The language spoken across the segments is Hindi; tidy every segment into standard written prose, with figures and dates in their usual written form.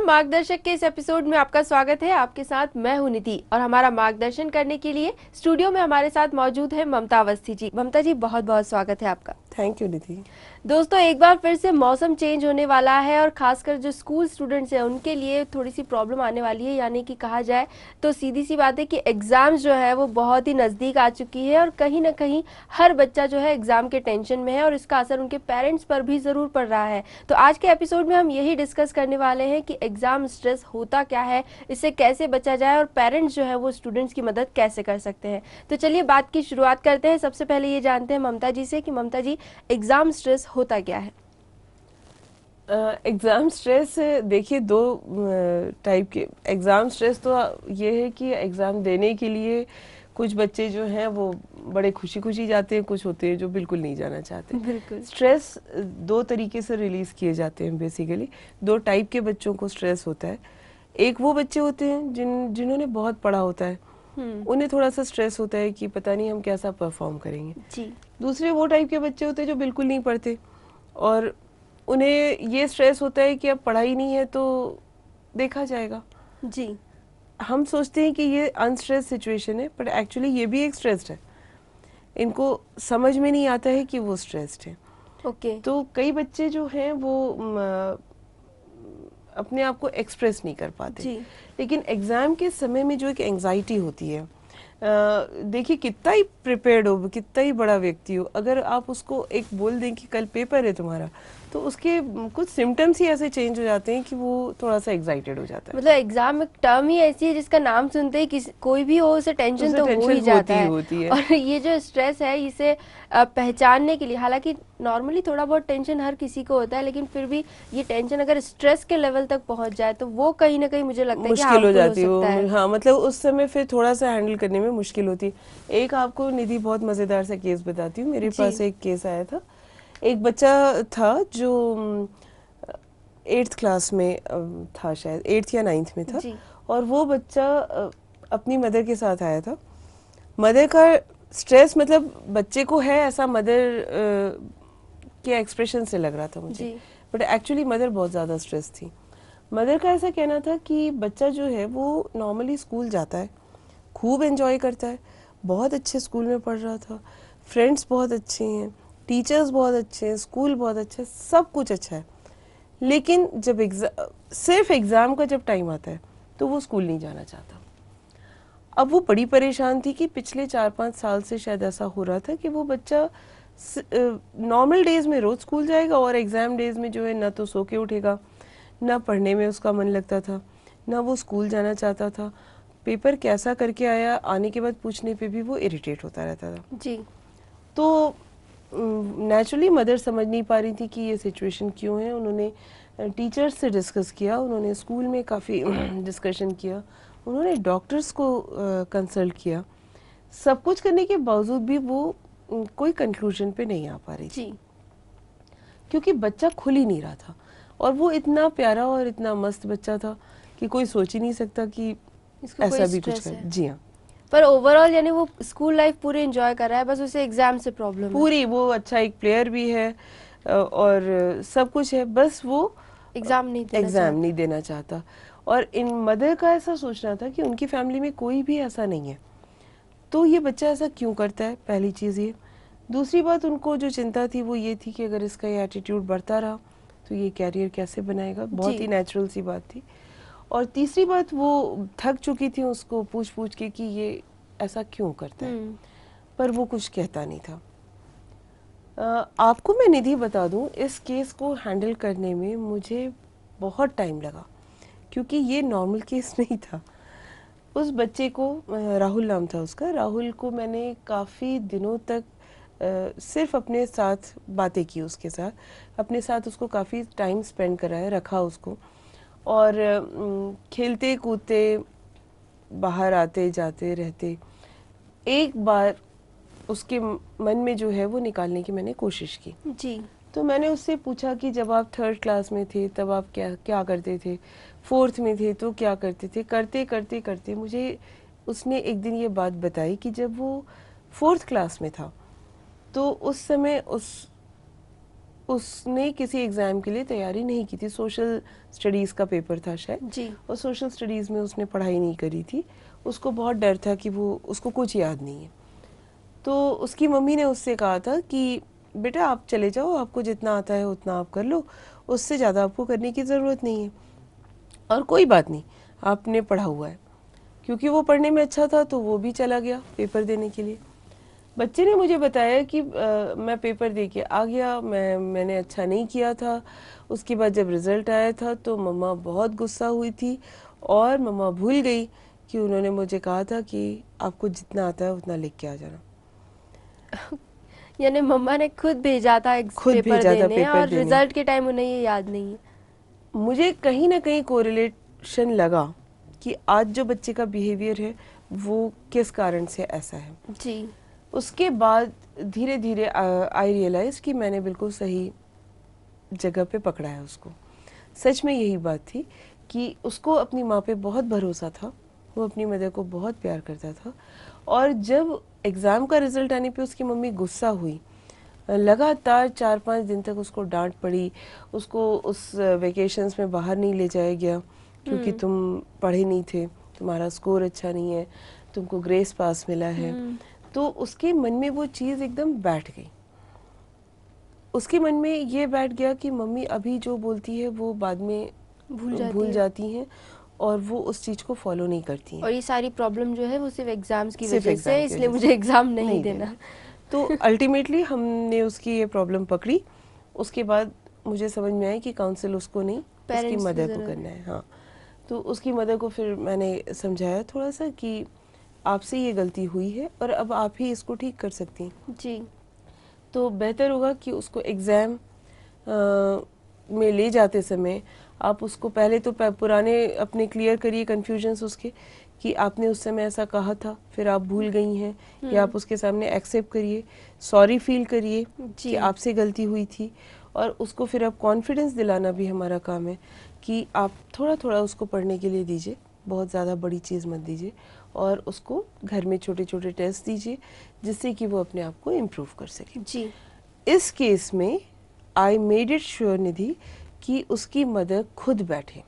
मार्गदर्शक के इस एपिसोड में आपका स्वागत है। आपके साथ मैं हूं निधि और हमारा मार्गदर्शन करने के लिए स्टूडियो में हमारे साथ मौजूद है ममता अवस्थी जी। ममता जी, बहुत बहुत स्वागत है आपका। थैंक यू निधि। दोस्तों, एक बार फिर से मौसम चेंज होने वाला है और खासकर जो स्कूल स्टूडेंट्स हैं उनके लिए थोड़ी सी प्रॉब्लम आने वाली है। यानी कि कहा जाए तो सीधी सी बात है कि एग्ज़ाम्स जो है वो बहुत ही नज़दीक आ चुकी है और कहीं ना कहीं हर बच्चा जो है एग्ज़ाम के टेंशन में है और इसका असर उनके पेरेंट्स पर भी ज़रूर पड़ रहा है। तो आज के एपिसोड में हम यही डिस्कस करने वाले हैं कि एग्ज़ाम स्ट्रेस होता क्या है, इससे कैसे बचा जाए और पेरेंट्स जो है वो स्टूडेंट्स की मदद कैसे कर सकते हैं। तो चलिए बात की शुरुआत करते हैं। सबसे पहले ये जानते हैं ममता जी से कि ममता जी, एग्ज़ाम स्ट्रेस होता क्या है? एग्ज़ाम स्ट्रेस देखिए दो टाइप के एग्ज़ाम स्ट्रेस तो ये है कि एग्ज़ाम देने के लिए कुछ बच्चे जो हैं वो बड़े खुशी खुशी जाते हैं, कुछ होते हैं जो बिल्कुल नहीं जाना चाहते। बिल्कुल। स्ट्रेस दो तरीके से रिलीज़ किए जाते हैं। बेसिकली दो टाइप के बच्चों को स्ट्रेस होता है। एक वो बच्चे होते हैं जिन्होंने बहुत पढ़ा होता है, उन्हें थोड़ा सा स्ट्रेस होता है कि पता नहीं हम कैसा परफॉर्म करेंगे जी। दूसरे वो टाइप के बच्चे होते हैं जो बिल्कुल नहीं पढ़ते और उन्हें ये स्ट्रेस होता है कि अब पढ़ाई नहीं है तो देखा जाएगा। जी। हम सोचते हैं कि ये अनस्ट्रेस सिचुएशन है, बट एक्चुअली ये भी एक स्ट्रेस्ड है। इनको समझ में नहीं आता है कि वो स्ट्रेस्ड है। ओके। तो कई बच्चे जो हैं वो अपने आप को एक्सप्रेस नहीं कर पाते। जी। लेकिन एग्ज़ाम के समय में जो एक एंजाइटी होती है, देखिए कितना ही प्रिपेयर्ड हो, कितना ही बड़ा व्यक्ति हो, अगर आप उसको एक बोल दें कि कल पेपर है तुम्हारा, तो उसके कुछ सिम्टम्स ही ऐसे चेंज हो जाते हैं कि वो थोड़ा सा एक्साइटेड हो जाता है। मतलब एग्जाम एक टर्म ही ऐसी है जिसका नाम सुनते ही कोई भी हो उसे टेंशन तो हो ही जाता है। होती है। और ये जो स्ट्रेस है इसे पहचानने के लिए, हालांकि नॉर्मली थोड़ा बहुत टेंशन हर किसी को होता है, लेकिन फिर भी ये टेंशन अगर स्ट्रेस के लेवल तक पहुंच जाए तो वो कहीं ना कहीं मुझे लगता है कि मुश्किल हो हार्मफुल हो जाती है वो। सकता है। हाँ, मतलब उस समय फिर थोड़ा सा हैंडल करने में मुश्किल होती है। एक आपको निधि बहुत मज़ेदार सा केस बताती हूँ। मेरे जी। पास एक केस आया था। एक बच्चा था जो 8th क्लास में था, शायद 8th या 9th में था। जी। और वो बच्चा अपनी मदर के साथ आया था। मदर का स्ट्रेस, मतलब बच्चे को है ऐसा मदर के एक्सप्रेशन से लग रहा था मुझे, बट एक्चुअली मदर बहुत ज़्यादा स्ट्रेस थी। मदर का ऐसा कहना था कि बच्चा जो है वो नॉर्मली स्कूल जाता है, खूब एंजॉय करता है, बहुत अच्छे स्कूल में पढ़ रहा था, फ्रेंड्स बहुत अच्छे हैं, टीचर्स बहुत अच्छे हैं, स्कूल बहुत अच्छा है, सब कुछ अच्छा है। लेकिन जब सिर्फ एग्ज़ाम का जब टाइम आता है तो वो स्कूल नहीं जाना चाहता। अब वो बड़ी परेशान थी कि पिछले 4-5 साल से शायद ऐसा हो रहा था कि वो बच्चा नॉर्मल डेज में रोज़ स्कूल जाएगा और एग्ज़ाम डेज में जो है ना तो सो के उठेगा, ना पढ़ने में उसका मन लगता था, ना वो स्कूल जाना चाहता था। पेपर कैसा करके आया, आने के बाद पूछने पे भी वो इरिटेट होता रहता था। जी। तो नेचुरली मदर समझ नहीं पा रही थी कि ये सिचुएशन क्यों है। उन्होंने टीचर्स से डिस्कस किया, उन्होंने स्कूल में काफ़ी डिस्कशन किया, उन्होंने डॉक्टर्स को कंसल्ट किया। सब कुछ करने के बावजूद भी वो कोई कंक्लूजन पे नहीं आ पा रही थी, क्योंकि बच्चा खुल ही नहीं रहा था। और वो इतना प्यारा और इतना मस्त बच्चा था कि कोई सोच ही नहीं सकता कि ऐसा भी कुछ करे। जी हाँ। पर ओवरऑल यानी वो स्कूल लाइफ पूरी एंजॉय कर रहा है, बस उसे एग्जाम से प्रॉब्लम पूरी, वो अच्छा एक प्लेयर भी है और सब कुछ है, बस वो एग्जाम नहीं देना चाहता। और इन मदर का ऐसा सोचना था कि उनकी फैमिली में कोई भी ऐसा नहीं है, तो ये बच्चा ऐसा क्यों करता है, पहली चीज़ ये। दूसरी बात, उनको जो चिंता थी वो ये थी कि अगर इसका ये एटीट्यूड बढ़ता रहा तो ये कैरियर कैसे बनाएगा, बहुत ही नेचुरल सी बात थी। और तीसरी बात, वो थक चुकी थी उसको पूछ पूछ के कि ये ऐसा क्यों करता है, पर वो कुछ कहता नहीं था। आपको मैं निधि बता दूं, इस केस को हैंडल करने में मुझे बहुत टाइम लगा, क्योंकि ये नॉर्मल केस नहीं था। उस बच्चे को, राहुल नाम था उसका, राहुल को मैंने काफ़ी दिनों तक सिर्फ अपने साथ बातें की, उसके साथ अपने साथ उसको काफ़ी टाइम स्पेंड कराया, रखा उसको, और खेलते कूदते बाहर आते जाते रहते। एक बार उसके मन में जो है वो निकालने की मैंने कोशिश की। जी। तो मैंने उससे पूछा कि जब आप 3rd क्लास में थे तब आप क्या क्या करते थे, 4th में थे तो क्या करते थे। करते करते करते मुझे उसने एक दिन ये बात बताई कि जब वो 4th क्लास में था तो उस समय उसने किसी एग्ज़ाम के लिए तैयारी नहीं की थी। सोशल स्टडीज़ का पेपर था शायद जी। और सोशल स्टडीज़ में उसने पढ़ाई नहीं करी थी। उसको बहुत डर था कि वो उसको कुछ याद नहीं है। तो उसकी मम्मी ने उससे कहा था कि बेटा आप चले जाओ, आपको जितना आता है उतना आप कर लो, उससे ज़्यादा आपको करने की ज़रूरत नहीं है। और कोई बात नहीं, आपने पढ़ा हुआ है। क्योंकि वो पढ़ने में अच्छा था तो वो भी चला गया पेपर देने के लिए। बच्चे ने मुझे बताया कि मैं पेपर दे के आ गया, मैंने अच्छा नहीं किया था। उसके बाद जब रिज़ल्ट आया था तो मम्मा बहुत गुस्सा हुई थी और मम्मा भूल गई कि उन्होंने मुझे कहा था कि आपको जितना आता है उतना लिख के आ जाना। यानी मम्मा ने खुद भेजा था खुद पेपर भेजा था देने पेपर और देने। रिजल्ट के टाइम उन्हें ये याद नहीं है। मुझे कहीं ना कहीं कोरिलेशन लगा कि आज जो बच्चे का बिहेवियर है वो किस कारण से ऐसा है। जी। उसके बाद धीरे धीरे आई रियलाइज कि मैंने बिल्कुल सही जगह पे पकड़ा है उसको। सच में यही बात थी कि उसको अपनी माँ पे बहुत भरोसा था, वो अपनी मदर को बहुत प्यार करता था। और जब एग्ज़ाम का रिज़ल्ट आने पे उसकी मम्मी गुस्सा हुई, लगातार 4-5 दिन तक उसको डांट पड़ी, उसको उस वेकेशंस में बाहर नहीं ले जाया गया क्योंकि तुम पढ़े नहीं थे, तुम्हारा स्कोर अच्छा नहीं है, तुमको ग्रेस पास मिला है। तो उसके मन में वो चीज़ एकदम बैठ गई। उसके मन में ये बैठ गया कि मम्मी अभी जो बोलती है वो बाद में भूल जाती हैं और वो उस चीज़ को फॉलो नहीं करती हैं। और ये सारी प्रॉब्लम जो है वो सिर्फ एग्जाम्स की सिर्फ वजह एग्जाम से, की इसलिए वजह मुझे से एग्जाम नहीं देना। तो अल्टीमेटली हमने उसकी ये प्रॉब्लम पकड़ी। उसके बाद मुझे समझ में आया कि काउंसिल उसको नहीं, उसकी मदर को करना है। हाँ, तो उसकी मदर को फिर मैंने समझाया थोड़ा सा कि आपसे ये गलती हुई है और अब आप ही इसको ठीक कर सकती हैं। जी। तो बेहतर होगा कि उसको एग्ज़ाम में ले जाते समय आप उसको पहले तो पुराने अपने क्लियर करिए कन्फ्यूजन्स उसके कि आपने उस समय ऐसा कहा था, फिर आप भूल गई हैं, या आप उसके सामने एक्सेप्ट करिए, सॉरी फील करिए कि आपसे गलती हुई थी। और उसको फिर अब कॉन्फिडेंस दिलाना भी हमारा काम है कि आप थोड़ा थोड़ा उसको पढ़ने के लिए दीजिए, बहुत ज़्यादा बड़ी चीज़ मत दीजिए, और उसको घर में छोटे छोटे टेस्ट दीजिए जिससे कि वो अपने आप को इम्प्रूव कर सके। जी। इस केस में आई मेड इट श्योर निधि कि उसकी मदर खुद बैठे,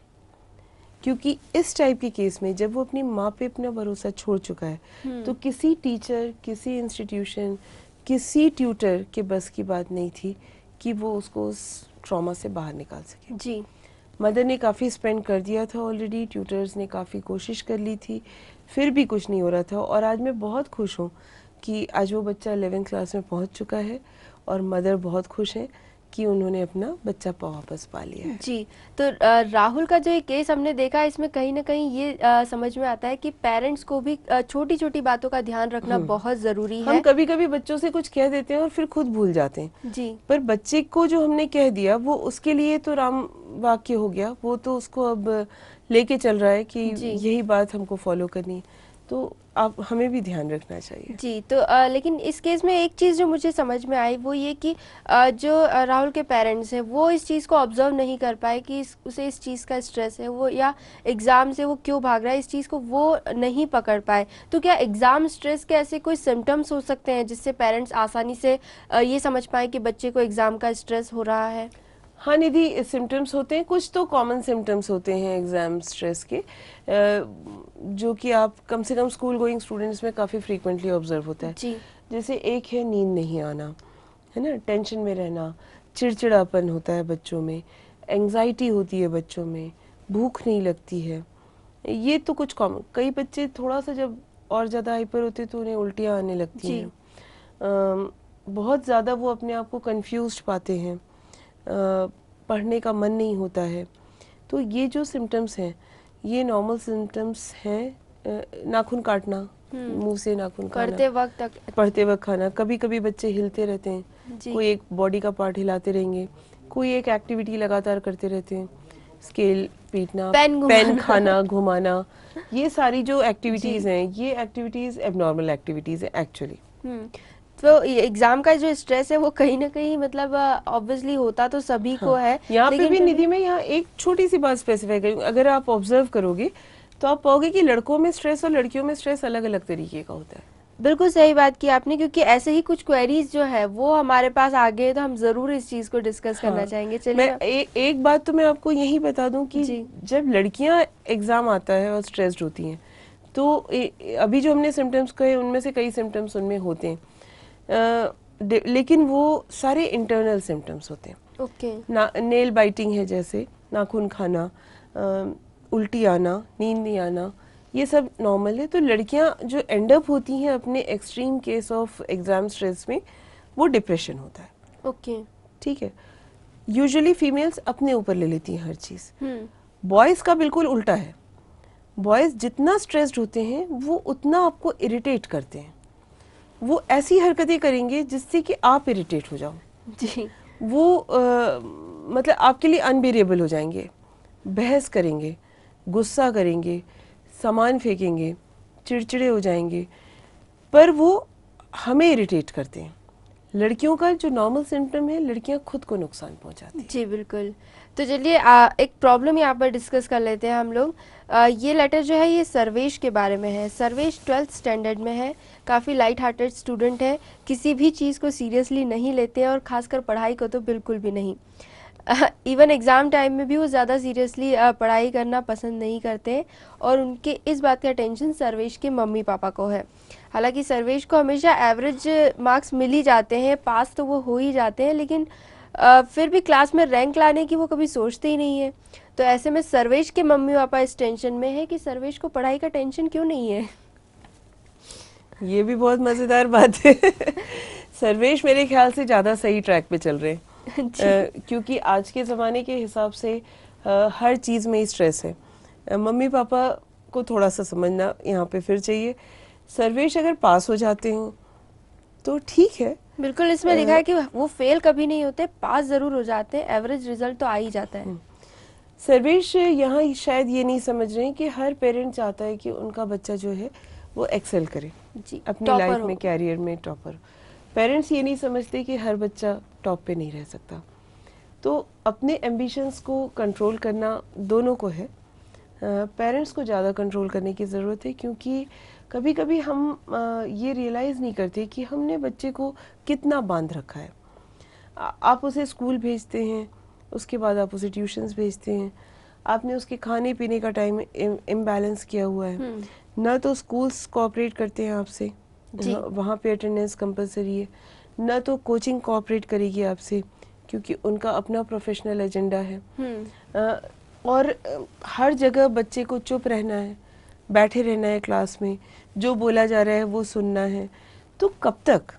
क्योंकि इस टाइप के केस में जब वो अपनी माँ पे अपना भरोसा छोड़ चुका है तो किसी टीचर, किसी इंस्टीट्यूशन, किसी ट्यूटर के बस की बात नहीं थी कि वो उसको उस ट्रॉमा से बाहर निकाल सके। जी। मदर ने काफ़ी स्पेंड कर दिया था ऑलरेडी, ट्यूटर्स ने काफ़ी कोशिश कर ली थी, फिर भी कुछ नहीं हो रहा था। और आज मैं बहुत खुश हूँ कि आज वो बच्चा 11th क्लास में पहुँच चुका है और मदर बहुत खुश है कि उन्होंने अपना बच्चा वापस पा लिया है। जी। तो राहुल का जो ये केस हमने देखा, इसमें कहीं ना कहीं ये समझ में आता है कि पेरेंट्स को भी छोटी छोटी बातों का ध्यान रखना बहुत ज़रूरी है। हम कभी कभी बच्चों से कुछ कह देते हैं और फिर खुद भूल जाते हैं। जी। पर बच्चे को जो हमने कह दिया वो उसके लिए तो राम वाक्य हो गया, वो तो उसको अब लेके चल रहा है कि यही बात हमको फॉलो करनी है। तो आप हमें भी ध्यान रखना चाहिए। जी। तो लेकिन इस केस में एक चीज़ जो मुझे समझ में आई वो ये कि जो राहुल के पेरेंट्स हैं वो इस चीज़ को ऑब्जर्व नहीं कर पाए कि उसे इस चीज़ का स्ट्रेस है, वो या एग्ज़ाम से वो क्यों भाग रहा है, इस चीज़ को वो नहीं पकड़ पाए। तो क्या एग्ज़ाम स्ट्रेस के ऐसे कोई सिम्टम्स हो सकते हैं जिससे पेरेंट्स आसानी से ये समझ पाए कि बच्चे को एग्ज़ाम का स्ट्रेस हो रहा है? हाँ निधि, सिम्टम्स होते हैं, कुछ तो कॉमन सिम्टम्स होते हैं एग्जाम स्ट्रेस के, जो कि आप कम से कम स्कूल गोइंग स्टूडेंट्स में काफ़ी फ्रीक्वेंटली ऑब्जर्व होता है। जी। जैसे एक है नींद नहीं आना, है ना, टेंशन में रहना, चिड़चिड़ापन होता है बच्चों में, एंग्जाइटी होती है बच्चों में, भूख नहीं लगती है। ये तो कुछ कॉमन। कई बच्चे थोड़ा सा जब और ज़्यादा हाइपर होते तो उन्हें उल्टियाँ आने लगती हैं। बहुत ज़्यादा वो अपने आप को कंफ्यूज्ड पाते हैं, पढ़ने का मन नहीं होता है। तो ये जो सिम्टम्स हैं ये नॉर्मल सिम्टम्स हैं। नाखून काटना, मुंह से नाखून खाना, पढ़ते वक्त खाना, कभी कभी बच्चे हिलते रहते हैं, कोई एक बॉडी का पार्ट हिलाते रहेंगे, कोई एक एक्टिविटी लगातार करते रहते हैं, स्केल पीटना, पेन खाना, घुमाना, ये सारी जो एक्टिविटीज़ हैं ये एक्टिविटीज़ एबनॉर्मल एक्टिविटीज़ हैं एक्चुअली। तो एग्जाम का जो स्ट्रेस है वो कहीं ना कहीं मतलब ऑब्वियसली होता तो सभी को है। यहाँ पे भी निधि में यहाँ एक छोटी सी बात स्पेसिफाई करूँ, अगर आप ऑब्जर्व करोगे तो आप पाओगे कि लड़कों में स्ट्रेस और लड़कियों में स्ट्रेस अलग अलग तरीके का होता है। बिल्कुल सही बात की आपने, क्योंकि ऐसे ही कुछ क्वेरीज जो है वो हमारे पास आ गए, तो हम जरूर इस चीज को डिस्कस करना चाहेंगे। चलिए मैं एक बात तो मैं आपको यही बता दूं कि जी जब लड़कियां एग्जाम आता है और स्ट्रेस्ड होती हैं तो अभी जो हमने सिम्टम्स कहे उनमें से कई सिम्टम्स उनमें होते हैं, लेकिन वो सारे इंटरनल सिम्टम्स होते हैं। ओके नेल बाइटिंग है, जैसे नाखून खाना, उल्टी आना, नींद नहीं आना, ये सब नॉर्मल है। तो लड़कियां जो एंड अप होती हैं अपने extreme case of exam stress में, वो डिप्रेशन होता है। ओके ठीक है, यूजुअली फीमेल्स अपने ऊपर ले लेती हैं हर चीज। बॉयज का बिल्कुल उल्टा है। बॉयज जितना स्ट्रेस्ड होते हैं वो उतना आपको इरिटेट करते हैं। वो ऐसी हरकतें करेंगे जिससे कि आप इरिटेट हो जाओ जी। वो मतलब आपके लिए अनबेरेबल हो जाएंगे, बहस करेंगे, गुस्सा करेंगे, सामान फेंकेंगे, चिड़चिड़े हो जाएंगे, पर वो हमें इरिटेट करते हैं। लड़कियों का जो नॉर्मल सिम्टम है, लड़कियां खुद को नुकसान पहुंचाती हैं। जी बिल्कुल। तो चलिए एक प्रॉब्लम यहाँ पर डिस्कस कर लेते हैं हम लोग। ये लेटर जो है ये सर्वेश के बारे में है। सर्वेश 12th स्टैंडर्ड में है, काफ़ी लाइट हार्टेड स्टूडेंट है, किसी भी चीज़ को सीरियसली नहीं लेते हैं और ख़ासकर पढ़ाई को तो बिल्कुल भी नहीं। इवन एग्ज़ाम टाइम में भी वो ज़्यादा सीरियसली पढ़ाई करना पसंद नहीं करते, और उनके इस बात का टेंशन सर्वेश के मम्मी पापा को है। हालांकि सर्वेश को हमेशा एवरेज मार्क्स मिल ही जाते हैं, पास तो वो हो ही जाते हैं, लेकिन फिर भी क्लास में रैंक लाने की वो कभी सोचते ही नहीं है। तो ऐसे में सर्वेश के मम्मी पापा इस टेंशन में है कि सर्वेश को पढ़ाई का टेंशन क्यों नहीं है। ये भी बहुत मजेदार बात है। सर्वेश मेरे ख्याल से ज्यादा सही ट्रैक पे चल रहे हैं। क्योंकि आज के ज़माने के हिसाब से हर चीज़ में ही स्ट्रेस है। मम्मी पापा को थोड़ा सा समझना यहाँ पे फिर चाहिए। सर्वेश अगर पास हो जाते हैं तो ठीक है। बिल्कुल, इसमें लिखा है कि वो फेल कभी नहीं होते, पास जरूर हो जाते हैं, एवरेज रिजल्ट तो आ ही जाता है। सर्वेश यहाँ शायद ये नहीं समझ रहे हैं कि हर पेरेंट चाहता है कि उनका बच्चा जो है वो एक्सेल करे जी, अपनी लाइफ में, कैरियर में टॉपर। पेरेंट्स ये नहीं समझते कि हर बच्चा टॉप पे नहीं रह सकता। तो अपने एम्बिशंस को कंट्रोल करना दोनों को है। पेरेंट्स को ज़्यादा कंट्रोल करने की ज़रूरत है, क्योंकि कभी कभी हम ये रियलाइज़ नहीं करते कि हमने बच्चे को कितना बांध रखा है। आप उसे स्कूल भेजते हैं, उसके बाद आप उसे ट्यूशन्स भेजते हैं, आपने उसके खाने पीने का टाइम इम्बैलेंस किया हुआ है। ना तो स्कूल्स कोऑपरेट करते हैं आपसे, वहाँ पे अटेंडेंस कंपलसरी है, ना तो कोचिंग कोऑपरेट करेगी आपसे, क्योंकि उनका अपना प्रोफेशनल एजेंडा है। और हर जगह बच्चे को चुप रहना है, बैठे रहना है क्लास में, जो बोला जा रहा है वो सुनना है। तो कब तक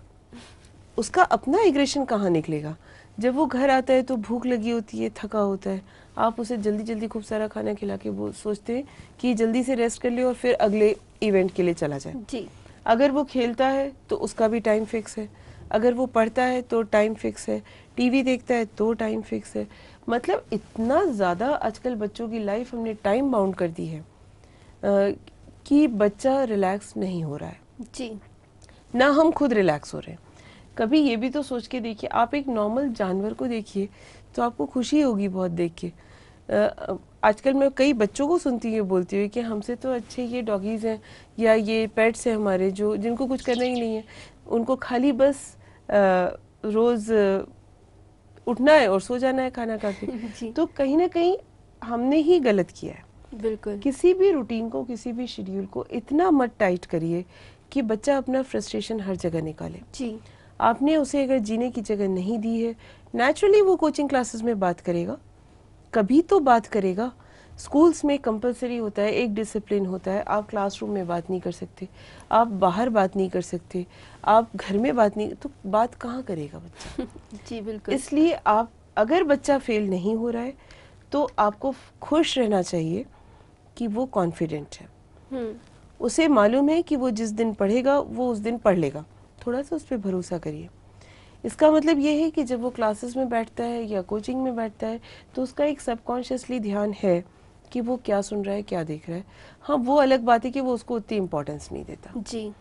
उसका अपना एग्रेशन कहाँ निकलेगा? जब वो घर आता है तो भूख लगी होती है, थका होता है, आप उसे जल्दी जल्दी खूब सारा खाना खिला के वो सोचते हैं कि जल्दी से रेस्ट कर ले और फिर अगले इवेंट के लिए चला जाए। जी। अगर वो खेलता है तो उसका भी टाइम फिक्स है, अगर वो पढ़ता है तो टाइम फिक्स है, टीवी देखता है तो टाइम फिक्स है। मतलब इतना ज़्यादा आजकल बच्चों की लाइफ हमने टाइम बाउंड कर दी है कि बच्चा रिलैक्स नहीं हो रहा है। जी। ना हम खुद रिलैक्स हो रहे हैं। कभी ये भी तो सोच के देखिए, आप एक नॉर्मल जानवर को देखिए तो आपको खुशी होगी बहुत देख के। आजकल मैं कई बच्चों को सुनती हूँ बोलती हुई कि हमसे तो अच्छे ये डॉगीज़ हैं या ये पेट्स हैं हमारे, जो जिनको कुछ करना ही नहीं है, उनको खाली बस रोज़ उठना है और सो जाना है खाना खा के। तो कहीं ना कहीं हमने ही गलत किया है। बिल्कुल। किसी भी रूटीन को, किसी भी शेड्यूल को इतना मत टाइट करिए कि बच्चा अपना फ्रस्ट्रेशन हर जगह निकाले। जी। आपने उसे अगर जीने की जगह नहीं दी है, नेचुरली वो कोचिंग क्लासेस में बात करेगा, कभी तो बात करेगा। स्कूल्स में कंपलसरी होता है, एक डिसिप्लिन होता है। आप क्लासरूम में बात नहीं कर सकते, आप बाहर बात नहीं कर सकते, आप घर में बात नहीं, तो बात कहाँ करेगा बच्चा? जी बिल्कुल। इसलिए आप, अगर बच्चा फेल नहीं हो रहा है तो आपको खुश रहना चाहिए कि वो कॉन्फिडेंट है। उसे मालूम है कि वो जिस दिन पढ़ेगा वो उस दिन पढ़ लेगा। थोड़ा सा उस पर भरोसा करिए। इसका मतलब ये है कि जब वो क्लासेस में बैठता है या कोचिंग में बैठता है तो उसका एक सबकॉन्शियसली ध्यान है कि वो क्या सुन रहा है, क्या देख रहा है। हाँ, वो अलग बात है कि वो उसको उतनी इम्पोर्टेंस नहीं देता। जी।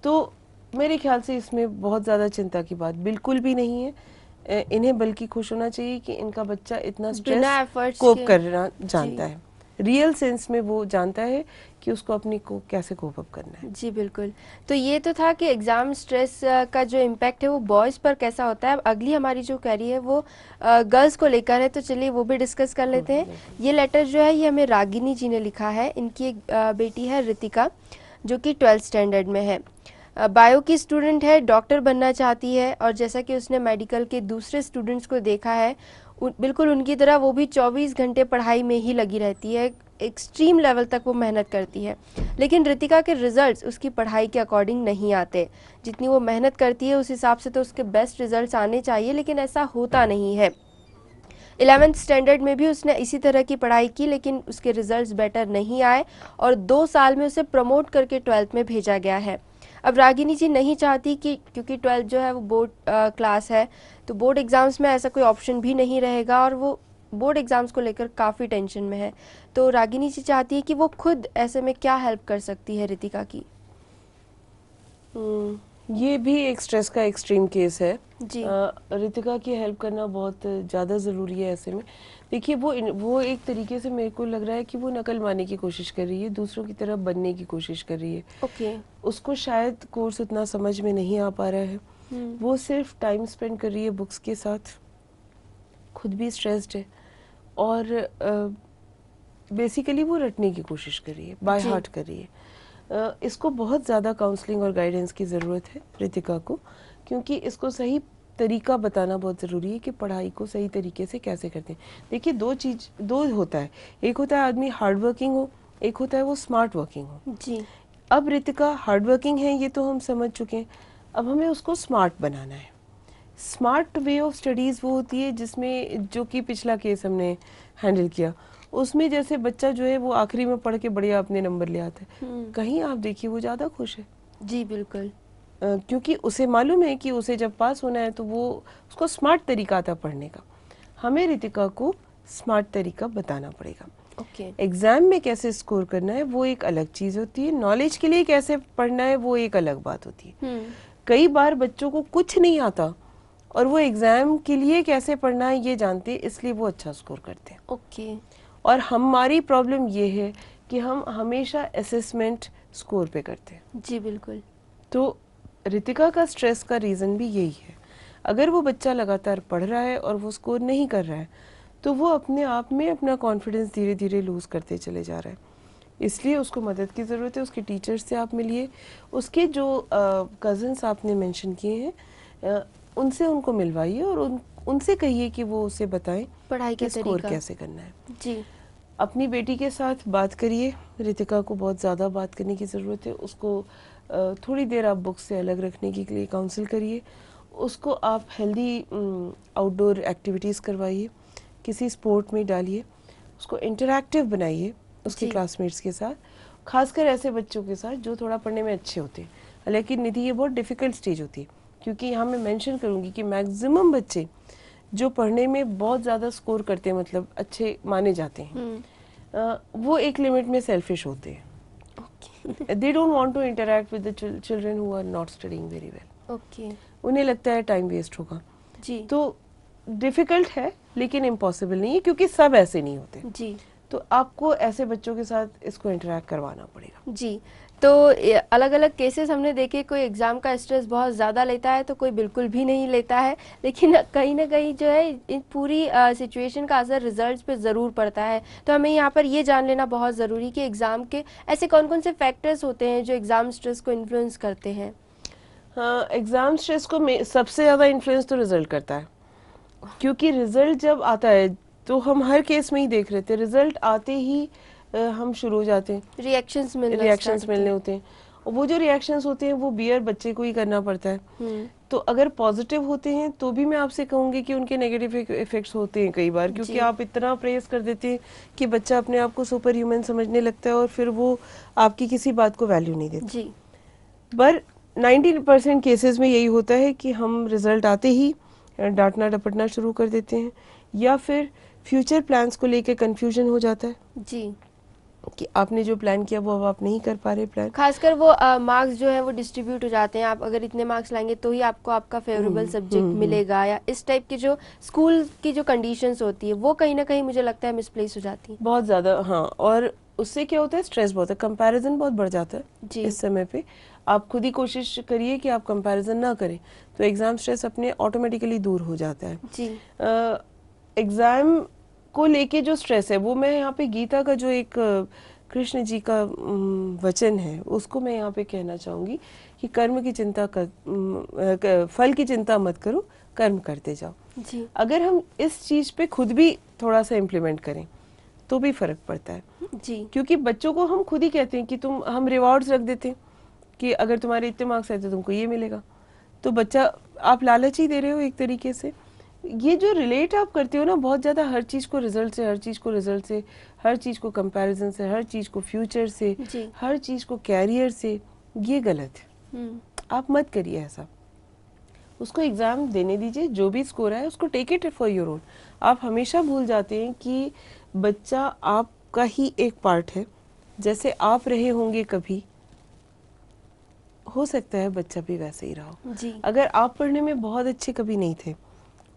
तो मेरे ख्याल से इसमें बहुत ज़्यादा चिंता की बात बिल्कुल भी नहीं है। इन्हें बल्कि खुश होना चाहिए कि इनका बच्चा इतना स्ट्रेस कोप करना जानता है। रियल सेंस में वो जानता है कि उसको अपनी को कैसे कोप अप करना है। जी बिल्कुल। तो ये तो था कि एग्ज़ाम स्ट्रेस का जो इम्पैक्ट है वो बॉयज़ पर कैसा होता है। अब अगली हमारी जो क्वेरी है वो गर्ल्स को लेकर है, तो चलिए वो भी डिस्कस कर लेते हैं। ये लेटर जो है ये हमें रागिनी जी ने लिखा है। इनकी एक बेटी है रितिका, जो कि 12th स्टैंडर्ड में है। बायो की स्टूडेंट है, डॉक्टर बनना चाहती है, और जैसा कि उसने मेडिकल के दूसरे स्टूडेंट्स को देखा है, बिल्कुल उनकी तरह वो भी 24 घंटे पढ़ाई में ही लगी रहती है। एक्सट्रीम लेवल तक वो मेहनत करती है, लेकिन रितिका के रिजल्ट्स उसकी पढ़ाई के अकॉर्डिंग नहीं आते। जितनी वो मेहनत करती है उस हिसाब से तो उसके बेस्ट रिजल्ट्स आने चाहिए, लेकिन ऐसा होता नहीं है। 11th स्टैंडर्ड में भी उसने इसी तरह की पढ़ाई की, लेकिन उसके रिजल्ट्स बेटर नहीं आए और 2 साल में उसे प्रमोट करके 12th में भेजा गया है। अब रागिनी जी नहीं चाहती कि, क्योंकि 12th जो है वो बोर्ड क्लास है, तो बोर्ड एग्ज़ाम्स में ऐसा कोई ऑप्शन भी नहीं रहेगा, और वो बोर्ड एग्ज़ाम्स को लेकर काफ़ी टेंशन में है। तो रागिनी जी चाहती है कि वो खुद ऐसे में क्या हेल्प कर सकती है रितिका की। ये भी एक स्ट्रेस का एक्सट्रीम केस है जी। रितिका की हेल्प करना बहुत ज़्यादा ज़रूरी है ऐसे में। देखिए वो एक तरीके से मेरे को लग रहा है कि वो नकल मारने की कोशिश कर रही है, दूसरों की तरह बनने की कोशिश कर रही है। ओके। उसको शायद कोर्स उतना समझ में नहीं आ पा रहा है। वो सिर्फ टाइम स्पेंड कर रही है बुक्स के साथ, खुद भी स्ट्रेस्ड है, और बेसिकली वो रटने की कोशिश कर रही है, बाय हार्ट कर रही है। इसको बहुत ज़्यादा काउंसलिंग और गाइडेंस की ज़रूरत है रितिका को, क्योंकि इसको सही तरीका बताना बहुत ज़रूरी है कि पढ़ाई को सही तरीके से कैसे करते हैं। देखिए दो होता है, एक होता है आदमी हार्ड वर्किंग हो, एक होता है वो स्मार्ट वर्किंग हो। जी। अब रितिका हार्ड वर्किंग है, ये तो हम समझ चुके हैं। अब हमें उसको स्मार्ट बनाना है। स्मार्ट वे ऑफ स्टडीज़ वो होती है जिसमें, जो कि पिछला केस हमने हैंडल किया, उसमें जैसे बच्चा जो है वो आखिरी में पढ़ के बढ़िया अपने नंबर ले आता है, कहीं आप देखिए वो ज़्यादा खुश है। जी बिल्कुल। क्योंकि उसे मालूम है कि उसे जब पास होना है तो वो उसको स्मार्ट तरीका आता पढ़ने का। हमें रितिका को स्मार्ट तरीका बताना पड़ेगा। ओके। एग्जाम में कैसे स्कोर करना है वो एक अलग चीज़ होती है, नॉलेज के लिए कैसे पढ़ना है वो एक अलग बात होती है। कई बार बच्चों को कुछ नहीं आता और वो एग्जाम के लिए कैसे पढ़ना है ये जानते हैं, इसलिए वो अच्छा स्कोर करते हैं। ओके। और हमारी प्रॉब्लम ये है कि हम हमेशा असेसमेंट स्कोर पे करते हैं। जी बिल्कुल। तो रितिका का स्ट्रेस का रीज़न भी यही है। अगर वो बच्चा लगातार पढ़ रहा है और वो स्कोर नहीं कर रहा है तो वो अपने आप में अपना कॉन्फिडेंस धीरे धीरे लूज़ करते चले जा रहा है। इसलिए उसको मदद की ज़रूरत है। उसके टीचर्स से आप मिलिए, उसके जो कज़न्स आपने मेंशन किए हैं उनसे उनको मिलवाइए और उनसे कहिए कि वो उसे बताएं पढ़ाई के स्कोर तरीका कैसे करना है। जी। अपनी बेटी के साथ बात करिए, रितिका को बहुत ज़्यादा बात करने की ज़रूरत है। उसको थोड़ी देर आप बुक्स से अलग रखने के लिए काउंसिल करिए। उसको आप हेल्दी आउटडोर एक्टिविटीज़ करवाइए, किसी स्पोर्ट में डालिए, उसको इंटरैक्टिव बनाइए उसके क्लासमेट्स के साथ, खासकर ऐसे बच्चों के साथ जो थोड़ा पढ़ने में अच्छे होते हैं। हालांकि निधि ये बहुत डिफ़िकल्ट स्टेज होती है, क्योंकि यहाँ मैं मेंशन करूँगी कि मैक्सिमम बच्चे जो पढ़ने में बहुत ज़्यादा स्कोर करते हैं, मतलब अच्छे माने जाते हैं, वो एक लिमिट में सेल्फिश होते हैं। They don't want to interact with the children who are not studying very well. Okay. उन्हें लगता है टाइम वेस्ट होगा। जी। तो डिफिकल्ट है लेकिन इम्पॉसिबल नहीं है, क्योंकि सब ऐसे नहीं होते। जी। तो आपको ऐसे बच्चों के साथ इसको इंटरेक्ट करवाना पड़ेगा। जी। तो अलग अलग केसेस हमने देखे, कोई एग्ज़ाम का स्ट्रेस बहुत ज़्यादा लेता है तो कोई बिल्कुल भी नहीं लेता है, लेकिन कहीं ना कहीं जो है इन पूरी सिचुएशन का असर रिजल्ट्स पे ज़रूर पड़ता है। तो हमें यहाँ पर ये जान लेना बहुत ज़रूरी कि एग्ज़ाम के ऐसे कौन कौन से फैक्टर्स होते हैं जो एग्ज़ाम स्ट्रेस को इन्फ्लुएंस करते हैं। हाँ, एग्ज़ाम स्ट्रेस को सबसे ज़्यादा इन्फ्लुएंस तो रिजल्ट करता है, क्योंकि रिजल्ट जब आता है तो हम हर केस में ही देख रहे थे, रिजल्ट आते ही हम शुरू हो जाते हैं, रिएक्शंस मिलने होते हैं। और वो जो रिएक्शंस होते हैं वो बियर बच्चे को ही करना पड़ता है। तो अगर पॉजिटिव होते हैं तो भी मैं आपसे कहूँगी कि उनके नेगेटिव इफेक्ट्स होते हैं कई बार, क्योंकि आप इतना प्रेस कर देते हैं कि बच्चा अपने आप को सुपर ह्यूमन समझने लगता है और फिर वो आपकी किसी बात को वैल्यू नहीं देता। पर 90% केसेस में यही होता है कि हम रिजल्ट आते ही डांटना डपटना शुरू कर देते हैं, या फिर फ्यूचर प्लान्स को लेकर कंफ्यूजन हो जाता है। जी। कि आपने जो प्लान किया वो अब आप नहीं कर पा रहे प्लान। खासकर वो मार्क्स जो है वो डिस्ट्रीब्यूट हो जाते हैं, आप अगर इतने मार्क्स लाएंगे तो ही आपको आपका फेवरेबल सब्जेक्ट मिलेगा, या इस टाइप की जो स्कूल की जो कंडीशंस होती है वो कहीं ना कहीं मुझे लगता है मिसप्लेस हो जाती है बहुत ज़्यादा। हाँ, और उससे क्या होता है, स्ट्रेस बहुत है, कंपैरिजन बहुत बढ़ जाता है जी। इस समय पे। आप खुद ही कोशिश करिए कि आप कंपैरिजन ना करें, तो एग्ज़ाम स्ट्रेस अपने ऑटोमेटिकली दूर हो जाता है जी। एग्ज़ाम को लेके जो स्ट्रेस है वो मैं यहाँ पे गीता का जो एक कृष्ण जी का वचन है उसको मैं यहाँ पे कहना चाहूँगी कि कर्म की चिंता कर, फल की चिंता मत करो, कर्म करते जाओ। जी। अगर हम इस चीज़ पे खुद भी थोड़ा सा इम्प्लीमेंट करें तो भी फर्क पड़ता है जी। क्योंकि बच्चों को हम खुद ही कहते हैं कि हम रिवॉर्ड्स रख देते हैं कि अगर तुम्हारे इतने मार्क्स आए तो तुमको ये मिलेगा, तो बच्चा, आप लालच ही दे रहे हो एक तरीके से। ये जो रिलेट आप करते हो ना बहुत ज़्यादा, हर चीज़ को रिजल्ट से, हर चीज़ को रिजल्ट से, हर चीज़ को कंपैरिजन से, हर चीज़ को फ्यूचर से, हर चीज़ को कैरियर से, ये गलत है। आप मत करिए ऐसा। उसको एग्ज़ाम देने दीजिए, जो भी स्कोर है उसको take it for your own. आप हमेशा भूल जाते हैं कि बच्चा आपका ही एक पार्ट है। जैसे आप रहे होंगे कभी, हो सकता है बच्चा भी वैसे ही रहा हो। अगर आप पढ़ने में बहुत अच्छे कभी नहीं थे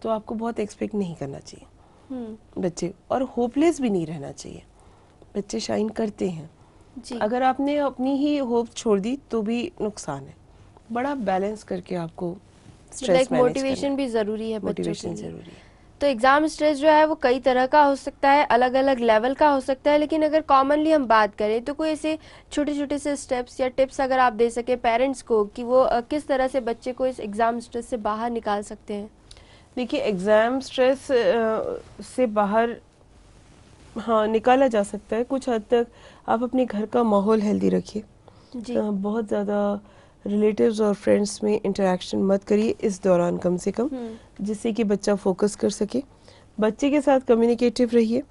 तो आपको बहुत एक्सपेक्ट नहीं करना चाहिए बच्चे, और होपलेस भी नहीं रहना चाहिए। बच्चे शाइन करते हैं जी। अगर आपने अपनी ही होप छोड़ दी तो भी नुकसान है। बड़ा बैलेंस करके आपको स्ट्रेस मैनेज मोटिवेशन भी जरूरी है, मोटिवेशन जरूरी है। तो एग्जाम स्ट्रेस जो है वो कई तरह का हो सकता है, अलग अलग लेवल का हो सकता है, लेकिन अगर कॉमनली हम बात करें तो कोई ऐसे छोटे छोटे से स्टेप्स या टिप्स अगर आप दे सके पेरेंट्स को कि वो किस तरह से बच्चे को इस एग्जाम स्ट्रेस से बाहर निकाल सकते हैं। देखिए, एग्जाम स्ट्रेस से बाहर हाँ निकाला जा सकता है कुछ हद तक। आप अपने घर का माहौल हेल्दी रखिए, बहुत ज़्यादा रिलेटिव्स और फ्रेंड्स में इंटरेक्शन मत करिए इस दौरान कम से कम, जिससे कि बच्चा फोकस कर सके। बच्चे के साथ कम्युनिकेटिव रहिए।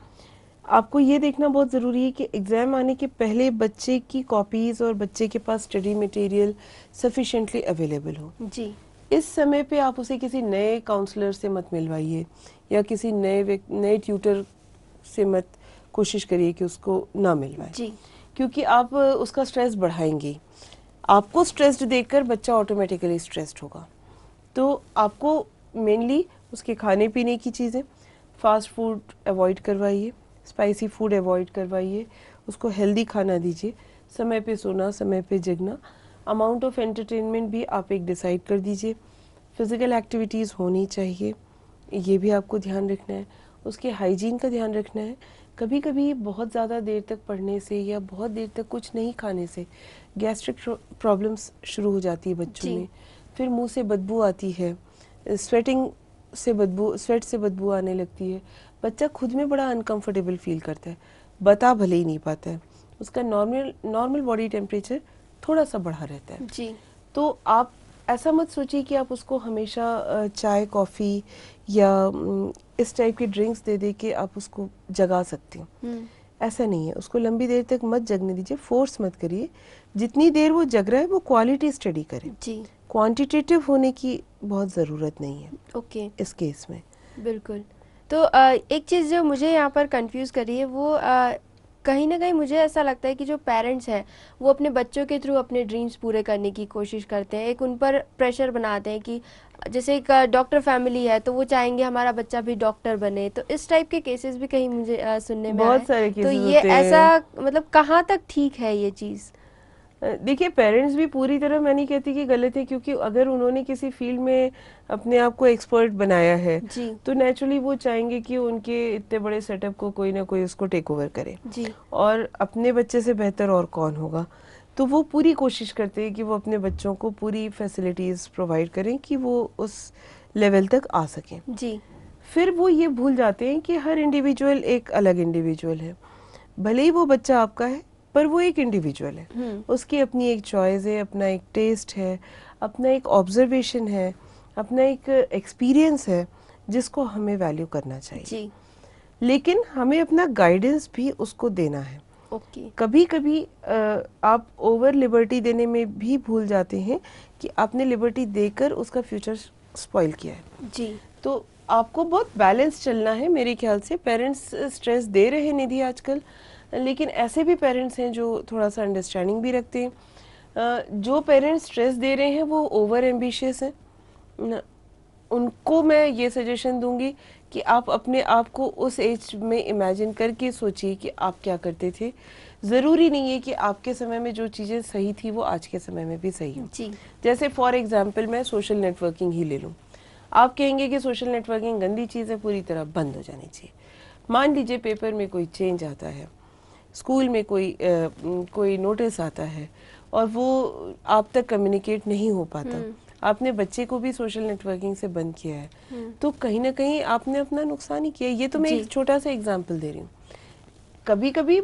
आपको ये देखना बहुत ज़रूरी है कि एग्ज़ाम आने के पहले बच्चे की कॉपीज़ और बच्चे के पास स्टडी मटेरियल सफिशेंटली अवेलेबल हो जी। इस समय पे आप उसे किसी नए काउंसलर से मत मिलवाइए या किसी नए ट्यूटर से मत कोशिश करिए कि उसको ना मिलवाएं जी, क्योंकि आप उसका स्ट्रेस बढ़ाएंगे। आपको स्ट्रेस्ड देखकर बच्चा ऑटोमेटिकली स्ट्रेस्ड होगा। तो आपको मेनली उसके खाने पीने की चीज़ें, फास्ट फूड अवॉइड करवाइए, स्पाइसी फूड अवॉइड करवाइए, उसको हेल्दी खाना दीजिए, समय पे सोना, समय पे जगना, अमाउंट ऑफ एंटरटेनमेंट भी आप एक डिसाइड कर दीजिए। फिज़िकल एक्टिविटीज़ होनी चाहिए, ये भी आपको ध्यान रखना है। उसके हाइजीन का ध्यान रखना है। कभी कभी बहुत ज़्यादा देर तक पढ़ने से या बहुत देर तक कुछ नहीं खाने से गैस्ट्रिक प्रॉब्लम्स शुरू हो जाती है बच्चों में। फिर मुंह से बदबू आती है, स्वेट से बदबू आने लगती है। बच्चा खुद में बड़ा अनकंफर्टेबल फील करता है, बता भले ही नहीं पाता है। उसका नॉर्मल बॉडी टेम्परेचर थोड़ा सा बढ़ा रहता है जी। तो आप ऐसा मत सोचिए कि आप उसको हमेशा चाय कॉफ़ी या इस टाइप की ड्रिंक्स दे दे के आप उसको जगा सकते हो। ऐसा नहीं है, उसको लंबी देर तक मत जगने दीजिए, फोर्स मत करिए। जितनी देर वो जग रहा है वो क्वालिटी स्टडी करे जी, क्वांटिटेटिव होने की बहुत ज़रूरत नहीं है ओके इस केस में। बिल्कुल। तो एक चीज़ जो मुझे यहाँ पर कंफ्यूज करी है वो कहीं ना कहीं मुझे ऐसा लगता है कि जो पेरेंट्स हैं वो अपने बच्चों के थ्रू अपने ड्रीम्स पूरे करने की कोशिश करते हैं, एक उन पर प्रेशर बनाते हैं कि जैसे एक डॉक्टर फैमिली है तो वो चाहेंगे हमारा बच्चा भी डॉक्टर बने। तो इस टाइप के केसेस भी कहीं मुझे सुनने में बहुत सारे केसेस तो ये ऐसा मतलब कहाँ तक ठीक है ये चीज़? देखिए, पेरेंट्स भी पूरी तरह मैं नहीं कहती कि गलत है, क्योंकि अगर उन्होंने किसी फील्ड में अपने आप को एक्सपर्ट बनाया है जी, तो नेचुरली वो चाहेंगे कि उनके इतने बड़े सेटअप को कोई ना कोई उसको टेक ओवर करे जी। और अपने बच्चे से बेहतर और कौन होगा। तो वो पूरी कोशिश करते हैं कि वो अपने बच्चों को पूरी फैसिलिटीज़ प्रोवाइड करें कि वो उस लेवल तक आ सकें जी। फिर वो ये भूल जाते हैं कि हर इंडिविजुअल एक अलग इंडिविजुअल है। भले ही वो बच्चा आपका है पर वो एक इंडिविजुअल है, उसकी अपनी एक चॉइस है, अपना एक टेस्ट है, अपना एक ऑब्जर्वेशन है, अपना एक एक्सपीरियंस है जिसको हमें वैल्यू करना चाहिए जी। लेकिन हमें अपना गाइडेंस भी उसको देना है ओके। कभी कभी आप ओवर लिबर्टी देने में भी भूल जाते हैं कि आपने लिबर्टी देकर उसका फ्यूचर स्पॉइल किया है जी। तो आपको बहुत बैलेंस चलना है मेरे ख्याल से। पेरेंट्स स्ट्रेस दे रहे हैं निधि आजकल, लेकिन ऐसे भी पेरेंट्स हैं जो थोड़ा सा अंडरस्टैंडिंग भी रखते हैं। जो पेरेंट्स स्ट्रेस दे रहे हैं वो ओवर एम्बिशियस हैं, उनको मैं ये सजेशन दूंगी कि आप अपने आप को उस एज में इमेजिन करके सोचिए कि आप क्या करते थे। ज़रूरी नहीं है कि आपके समय में जो चीज़ें सही थी वो आज के समय में भी सही हो। जी। जैसे फॉर एग्जांपल मैं सोशल नेटवर्किंग ही ले लूँ। आप कहेंगे कि सोशल नेटवर्किंग गंदी चीज़ है, पूरी तरह बंद हो जानी चाहिए। मान लीजिए पेपर में कोई चेंज आता है, स्कूल में कोई नोटिस आता है और वो आप तक कम्युनिकेट नहीं हो पाता, आपने बच्चे को भी सोशल नेटवर्किंग से बंद किया है, तो कहीं ना कहीं आपने अपना नुकसान ही किया। ये तो मैं एक छोटा सा एग्जांपल दे रही हूँ। कभी कभी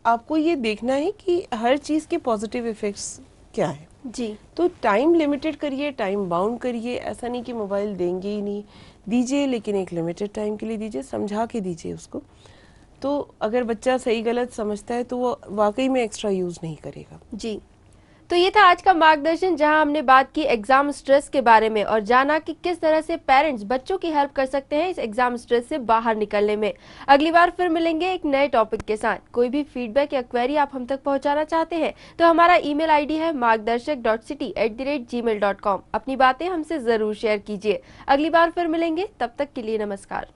आपको ये देखना है कि हर चीज़ के पॉजिटिव इफेक्ट्स क्या है। जी। तो टाइम लिमिटेड करिए, टाइम बाउंड करिए। ऐसा नहीं कि मोबाइल देंगे ही नहीं, दीजिए, लेकिन एक लिमिटेड टाइम के लिए दीजिए, समझा के दीजिए उसको। तो अगर बच्चा सही गलत समझता है तो वो वाकई में एक्स्ट्रा यूज़ नहीं करेगा। जी। तो ये था आज का मार्गदर्शन, जहां हमने बात की एग्जाम स्ट्रेस के बारे में और जाना कि किस तरह से पेरेंट्स बच्चों की हेल्प कर सकते हैं इस एग्जाम स्ट्रेस से बाहर निकलने में। अगली बार फिर मिलेंगे एक नए टॉपिक के साथ। कोई भी फीडबैक या क्वेरी आप हम तक पहुंचाना चाहते हैं तो हमारा ईमेल आईडी है margdarshak.city@gmail.com। अपनी बातें हमसे जरूर शेयर कीजिए। अगली बार फिर मिलेंगे, तब तक के लिए नमस्कार।